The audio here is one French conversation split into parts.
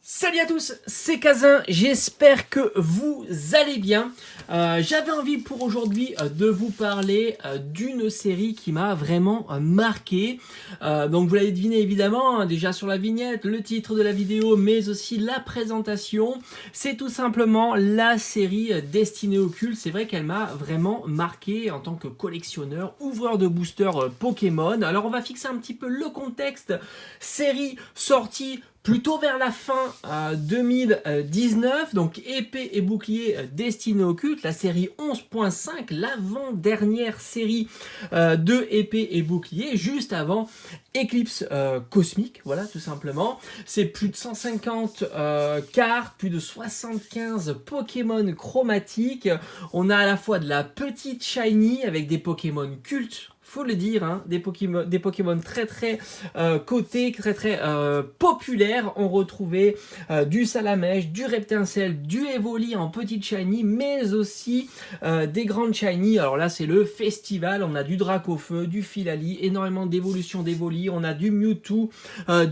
Salut à tous, c'est Kazin, j'espère que vous allez bien. J'avais envie pour aujourd'hui de vous parler d'une série qui m'a vraiment marqué. Donc vous l'avez deviné évidemment, déjà sur la vignette, le titre de la vidéo, mais aussi la présentation. C'est tout simplement la série Destinée Occulte. C'est vrai qu'elle m'a vraiment marqué en tant que collectionneur, ouvreur de boosters Pokémon. Alors on va fixer un petit peu le contexte. Série sortie plutôt vers la fin 2019, donc épée et bouclier Destinée Occulte, la série 11.5, l'avant-dernière série de épée et bouclier, juste avant Éclipse cosmique, voilà tout simplement. C'est plus de 150 cartes, plus de 75 Pokémon chromatiques. On a à la fois de la petite shiny avec des Pokémon cultes, faut le dire, hein, des Pokémon très cotés, très populaires. On retrouvait du Salamèche, du Reptincelle, du Evoli en petite shiny, mais aussi des grandes shiny. Alors là, c'est le festival. On a du Dracofeu, du Filali, énormément d'évolutions d'Evoli. On a du Mewtwo,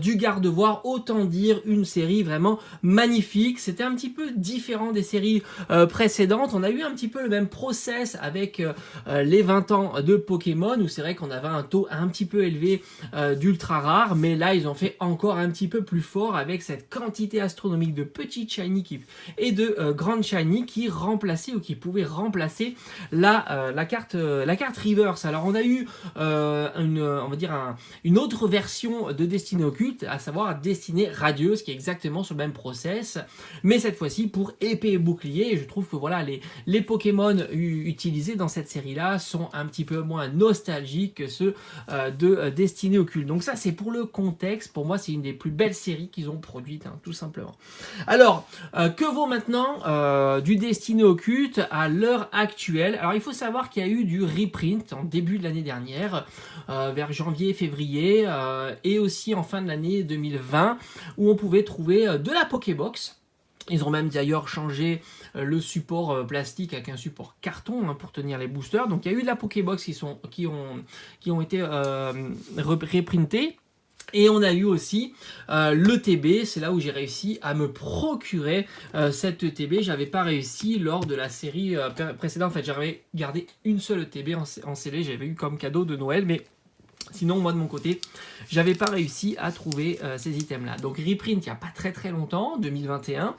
du Gardevoir. Autant dire une série vraiment magnifique. C'était un petit peu différent des séries précédentes. On a eu un petit peu le même process avec les 20 ans de Pokémon, où c'est vrai qu'on avait un taux un petit peu élevé d'ultra rares, mais là ils ont fait encore un petit peu plus fort avec cette quantité astronomique de petites shiny et de grandes shiny qui remplaçaient ou qui pouvaient remplacer la carte reverse. Alors on a eu une autre version de Destinée Occulte, à savoir Destinée Radieuse, qui est exactement sur le même process, mais cette fois-ci pour épée et bouclier. Et je trouve que voilà, les Pokémon utilisés dans cette série là sont un petit peu moins nostalgiques que ceux de Destinée Occulte. Donc ça, c'est pour le contexte. Pour moi, c'est une des plus belles séries qu'ils ont produites, hein, tout simplement. Alors, que vaut maintenant du Destinée Occulte à l'heure actuelle? Alors, il faut savoir qu'il y a eu du reprint en début de l'année dernière, vers janvier-février, et aussi en fin de l'année 2020, où on pouvait trouver de la Pokébox. Ils ont même d'ailleurs changé le support plastique avec un support carton, hein, pour tenir les boosters. Donc il y a eu de la Pokébox qui ont été reprintés. Et on a eu aussi l'ETB, c'est là où j'ai réussi à me procurer cette ETB. J'avais pas réussi lors de la série précédente. En fait, j'avais gardé une seule ETB en scellé, j'avais eu comme cadeau de Noël, mais sinon, moi de mon côté, j'avais pas réussi à trouver ces items-là. Donc reprint il n'y a pas très longtemps, 2021.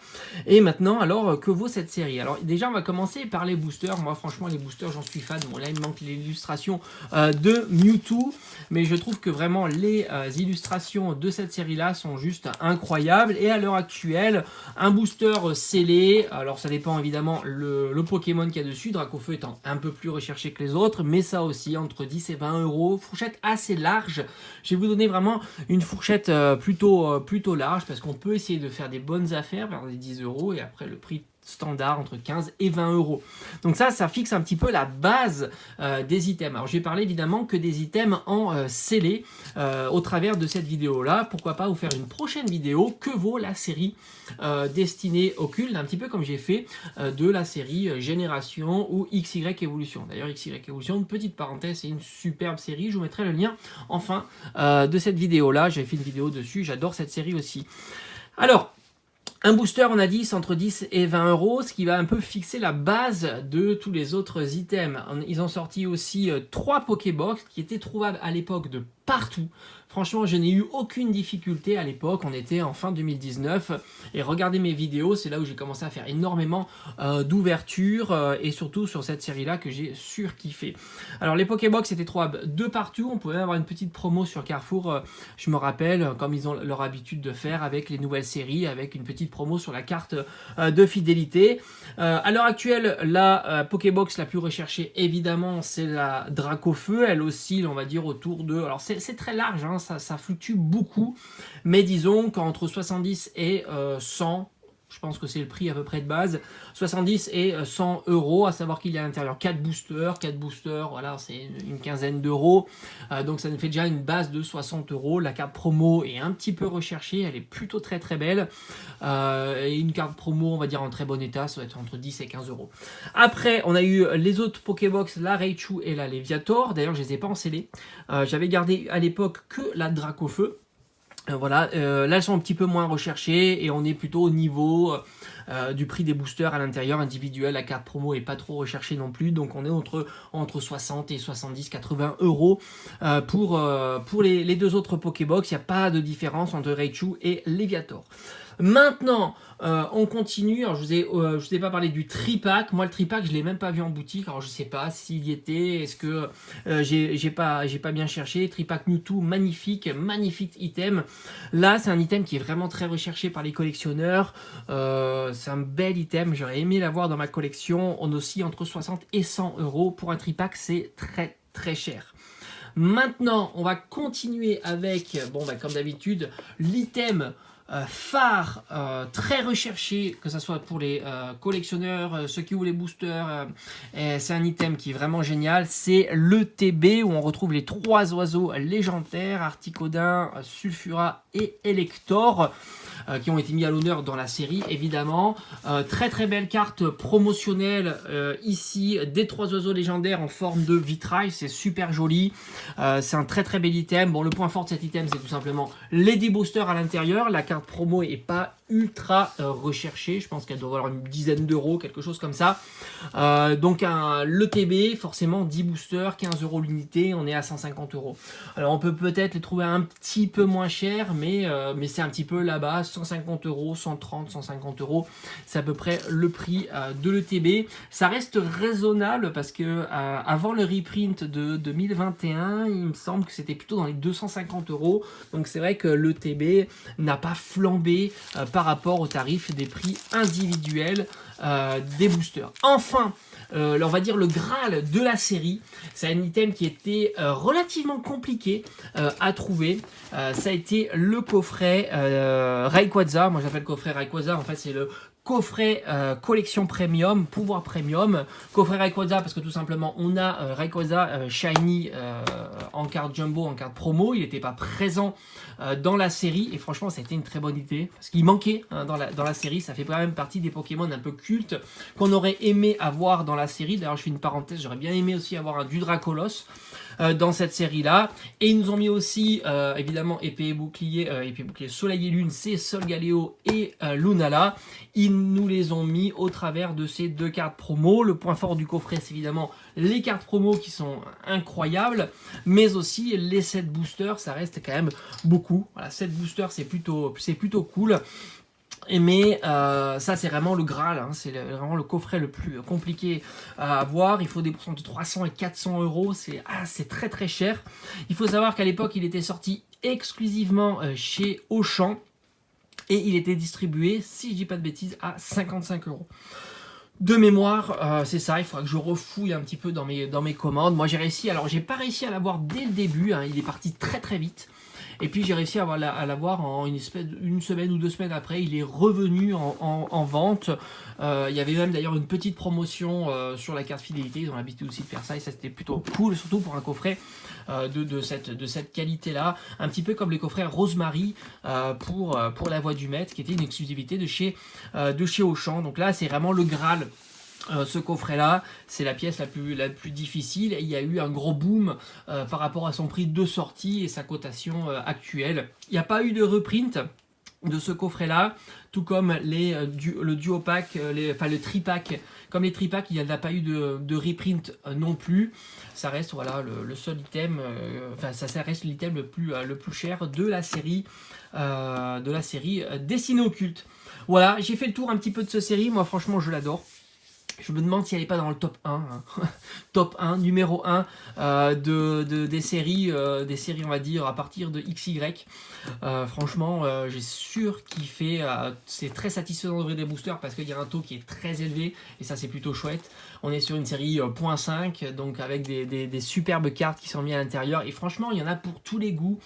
Et maintenant, alors, que vaut cette série? Alors déjà, on va commencer par les boosters. Moi, franchement, les boosters, j'en suis fan. Bon, là, il me manque l'illustration de Mewtwo. Mais je trouve que vraiment, les illustrations de cette série-là sont juste incroyables. Et à l'heure actuelle, un booster scellé. Alors, ça dépend évidemment le Pokémon qu'il y a dessus. Dracofeu étant un peu plus recherché que les autres. Mais ça aussi, entre 10 et 20 euros. Fourchette assez large. Je vais vous donner vraiment une fourchette plutôt large, parce qu'on peut essayer de faire des bonnes affaires vers les 10 euros et après le prix standard entre 15 et 20 euros. Donc ça fixe un petit peu la base des items. Alors j'ai parlé évidemment que des items en scellé au travers de cette vidéo là. Pourquoi pas vous faire une prochaine vidéo que vaut la série Destinée Occulte, un petit peu comme j'ai fait de la série Génération ou XY Evolution. D'ailleurs XY Evolution, une petite parenthèse, c'est une superbe série, je vous mettrai le lien en fin de cette vidéo là. J'ai fait une vidéo dessus, j'adore cette série aussi. Alors, un booster, on a dit, c'est entre 10 et 20 euros, ce qui va un peu fixer la base de tous les autres items. Ils ont sorti aussi 3 Pokébox qui étaient trouvables à l'époque de partout. Franchement, je n'ai eu aucune difficulté à l'époque. On était en fin 2019. Et regardez mes vidéos, c'est là où j'ai commencé à faire énormément d'ouvertures. Et surtout sur cette série-là que j'ai surkiffé. Alors, les Pokébox étaient trouvables de partout. On pouvait même avoir une petite promo sur Carrefour. Je me rappelle, comme ils ont leur habitude de faire avec les nouvelles séries, avec une petite promo sur la carte de fidélité. À l'heure actuelle, la Pokébox la plus recherchée, évidemment, c'est la Dracofeu. Elle oscille, on va dire, autour de... Alors, c'est très large, hein, ça fluctue beaucoup, mais disons qu'entre 70 et 100, je pense que c'est le prix à peu près de base, 70 et 100 euros, à savoir qu'il y a à l'intérieur 4 boosters, voilà, c'est une quinzaine d'euros, donc ça nous fait déjà une base de 60 euros. La carte promo est un petit peu recherchée, elle est plutôt très belle, et une carte promo, on va dire en très bon état, ça va être entre 10 et 15 euros. Après, on a eu les autres Pokébox, la Raichu et la Léviator. D'ailleurs, je les ai pas en scellé, j'avais gardé à l'époque que la Dracofeu. Voilà, là elles sont un petit peu moins recherchées et on est plutôt au niveau du prix des boosters à l'intérieur individuel. La carte promo est pas trop recherchée non plus, donc on est entre 60 et 70, 80 euros pour les deux autres Pokébox. Il n'y a pas de différence entre Raichu et Léviator. Maintenant, on continue. Alors, je vous ai pas parlé du tripack. Moi, le tripack, je l'ai même pas vu en boutique. Alors, je sais pas s'il y était. Est-ce que j'ai pas bien cherché. Tripack Mewtwo, magnifique item. Là, c'est un item qui est vraiment très recherché par les collectionneurs. C'est un bel item. J'aurais aimé l'avoir dans ma collection. On oscille entre 60 et 100 euros pour un tripack. C'est très très cher. Maintenant, on va continuer avec, comme d'habitude, l'item phare, très recherché, que ce soit pour les collectionneurs, ceux qui ouvrent les boosters. C'est un item qui est vraiment génial. C'est le TB où on retrouve les 3 oiseaux légendaires, Articodin, Sulfura et Elector. Qui ont été mis à l'honneur dans la série, évidemment. Très très belle carte promotionnelle ici, des 3 oiseaux légendaires en forme de vitrail, c'est super joli. C'est un très très bel item. Bon, le point fort de cet item, c'est tout simplement les 10 boosters à l'intérieur. La carte promo est pas ultra recherchée, je pense qu'elle doit valoir une dizaine d'euros, quelque chose comme ça. Donc le TB, forcément 10 boosters, 15 euros l'unité, on est à 150 euros. Alors on peut peut-être les trouver un petit peu moins cher, mais c'est un petit peu là-bas, 150 euros, 130, 150 euros, c'est à peu près le prix de l'ETB. Ça reste raisonnable parce que avant le reprint de 2021, il me semble que c'était plutôt dans les 250 euros. Donc c'est vrai que l'ETB n'a pas flambé par rapport au tarif des prix individuels des boosters. Enfin, on va dire le Graal de la série, c'est un item qui était relativement compliqué à trouver. Ça a été le coffret Rayquaza. Moi j'appelle coffret Rayquaza, en fait c'est le coffret collection premium, pouvoir premium. Coffret Rayquaza parce que tout simplement on a Rayquaza shiny en carte jumbo, en carte promo. Il n'était pas présent dans la série et franchement ça a été une très bonne idée parce qu'il manquait dans la série. Ça fait quand même partie des Pokémon un peu cultes qu'on aurait aimé avoir dans la série. D'ailleurs je fais une parenthèse, j'aurais bien aimé aussi avoir un Dudracolos dans cette série là. Et ils nous ont mis aussi évidemment épée et bouclier Soleil et Lune, c'est Solgaleo et Lunala. Ils nous les ont mis au travers de ces 2 cartes promo. Le point fort du coffret, c'est évidemment les cartes promo qui sont incroyables, mais aussi les 7 boosters, ça reste quand même beaucoup. Voilà, 7 boosters, c'est plutôt cool. Mais ça c'est vraiment le Graal, hein. C'est vraiment le coffret le plus compliqué à avoir. Il faut des pourcents de 300 et 400 euros, c'est très très cher. Il faut savoir qu'à l'époque il était sorti exclusivement chez Auchan et il était distribué, si je dis pas de bêtises, à 55 euros. De mémoire, c'est ça, il faudra que je refouille un petit peu dans mes commandes. Moi j'ai réussi, alors j'ai pas réussi à l'avoir dès le début, hein, il est parti très très vite. Et puis j'ai réussi à l'avoir en une semaine ou 2 semaines après. Il est revenu en vente. Il y avait même d'ailleurs une petite promotion sur la carte fidélité. Ils ont l'habitude aussi de faire ça et ça c'était plutôt cool, surtout pour un coffret de cette qualité-là. Un petit peu comme les coffrets Rosemary pour la voix du maître qui était une exclusivité de chez Auchan. Donc là c'est vraiment le Graal. Ce coffret là c'est la pièce la plus difficile et il y a eu un gros boom par rapport à son prix de sortie et sa cotation actuelle. Il n'y a pas eu de reprint de ce coffret là, tout comme le duo pack, le tripack. Comme les tripacks, il n'y a pas eu de reprint non plus. Ça reste voilà le seul item, ça reste l'item le plus cher de la série destinée aux cultes. Voilà, j'ai fait le tour un petit peu de cette série. Moi franchement je l'adore. Je me demande si elle n'est pas dans le top 1, hein. Top 1, numéro 1 des séries, on va dire, à partir de XY. Franchement, j'ai surkiffé. C'est très satisfaisant d'ouvrir des boosters parce qu'il y a un taux qui est très élevé et ça, c'est plutôt chouette. On est sur une série .5, donc avec des superbes cartes qui sont mises à l'intérieur. Et franchement, il y en a pour tous les goûts.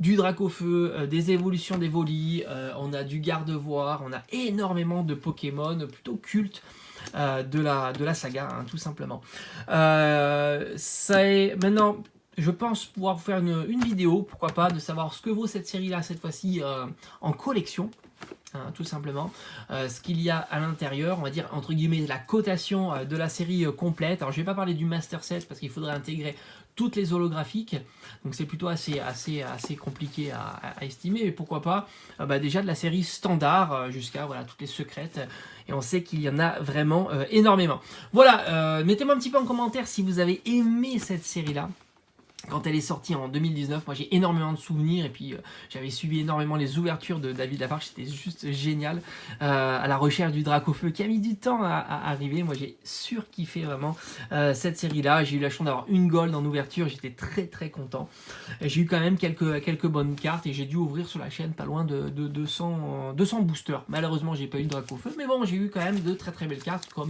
Du Dracofeu, des évolutions d'Evoli, on a du Gardevoir, on a énormément de Pokémon plutôt cultes. De la saga, hein, tout simplement. Maintenant, je pense pouvoir vous faire une vidéo, pourquoi pas, de savoir ce que vaut cette série-là, cette fois-ci, en collection. hein, tout simplement. Ce qu'il y a à l'intérieur, on va dire entre guillemets la cotation de la série complète. Alors je vais pas parler du Master Set parce qu'il faudrait intégrer toutes les holographiques, donc c'est plutôt assez compliqué à estimer, mais pourquoi pas déjà de la série standard jusqu'à voilà, toutes les secrètes, et on sait qu'il y en a vraiment énormément. Voilà, mettez-moi un petit peu en commentaire si vous avez aimé cette série-là. Quand elle est sortie en 2019, moi j'ai énormément de souvenirs, et puis j'avais suivi énormément les ouvertures de David Lafarge, c'était juste génial, à la recherche du Dracofeu qui a mis du temps à arriver. Moi j'ai surkiffé vraiment cette série-là. J'ai eu la chance d'avoir une gold en ouverture, j'étais très très content. J'ai eu quand même quelques bonnes cartes, et j'ai dû ouvrir sur la chaîne pas loin de 200 boosters. Malheureusement j'ai pas eu le Dracofeu, mais bon, j'ai eu quand même de très très belles cartes comme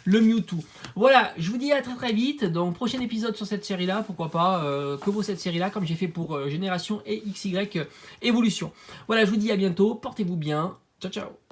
le Mewtwo. Voilà, je vous dis à très très vite, donc prochain épisode sur cette série-là, pourquoi pas, que vaut cette série-là, comme j'ai fait pour Génération et XY Évolution. Voilà, je vous dis à bientôt, portez-vous bien, ciao ciao.